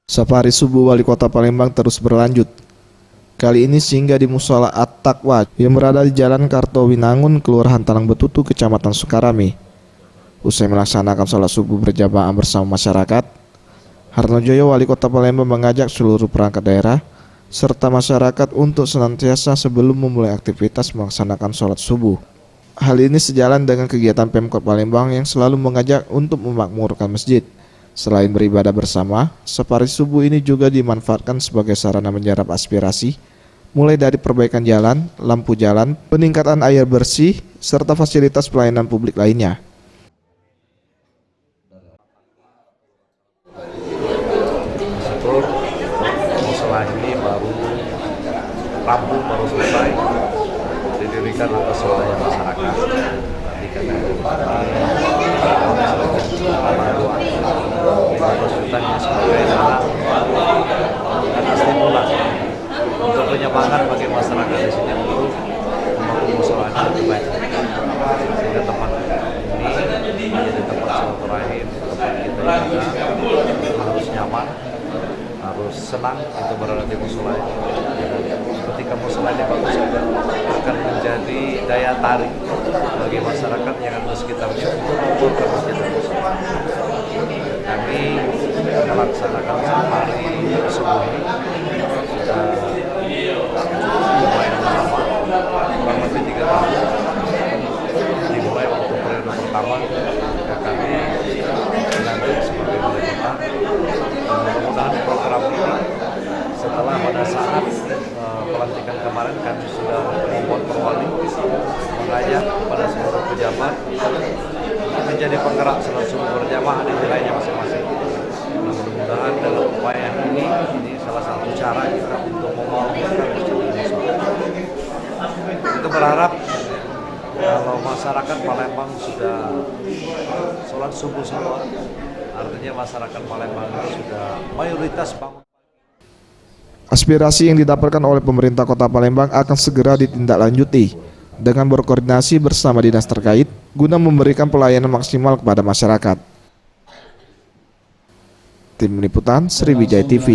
Safari subuh Wali Kota Palembang terus berlanjut. Kali ini singgah di Mushola At-Taqwa yang berada di Jalan Kartowinangun, Kelurahan Talang Betutu, Kecamatan Sukarame. Usai melaksanakan sholat subuh berjamaah bersama masyarakat, Harnojoyo, Wali Kota Palembang, mengajak seluruh perangkat daerah serta masyarakat untuk senantiasa sebelum memulai aktivitas melaksanakan sholat subuh. Hal ini sejalan dengan kegiatan Pemkot Palembang yang selalu mengajak untuk memakmurkan masjid. Selain beribadah bersama, safari subuh ini juga dimanfaatkan sebagai sarana menyerap aspirasi, mulai dari perbaikan jalan, lampu jalan, peningkatan air bersih, serta fasilitas pelayanan publik lainnya. Syukur musola ini baru rampung, baru selesai didirikan atas oleh masyarakat. Tadi karena konsultannya sebagai anak stimulus untuk penyemangat bagi masyarakat di sini untuk membangun musola ini lebih baik, sehingga tempat ini menjadi tempat silaturahim, tempat kita harus nyaman, harus senang untuk berada di musola ini. Ketika musola ini bagus, akan menjadi daya tarik bagi masyarakat yang ada di sekitarnya untuk mengumpulkan masjid dan musola. Kami melaksanakan safari subuh ini sudah lumayan lama, kurang lebih 3 tahun. Dimulai waktu periode pertama ketika kami dilantik sebagai wali kota. Mudah-mudahan program ini setelah pada saat pelantikan kemarin kami sudah membuat perwali mengajak pada seluruh pejabat menjadi penggerak sholat subuh berjamaah di wilayahnya masing-masing. Mudah-mudahan dalam upaya ini salah satu cara kita untuk membangunkan masjid musola. Kita berharap kalau masyarakat Palembang sudah sholat subuh semua, artinya masyarakat Palembang sudah mayoritas bangun. Aspirasi yang didapatkan oleh pemerintah Kota Palembang akan segera ditindaklanjuti dengan berkoordinasi bersama dinas terkait guna memberikan pelayanan maksimal kepada masyarakat. Tim Liputan Sriwijaya TV.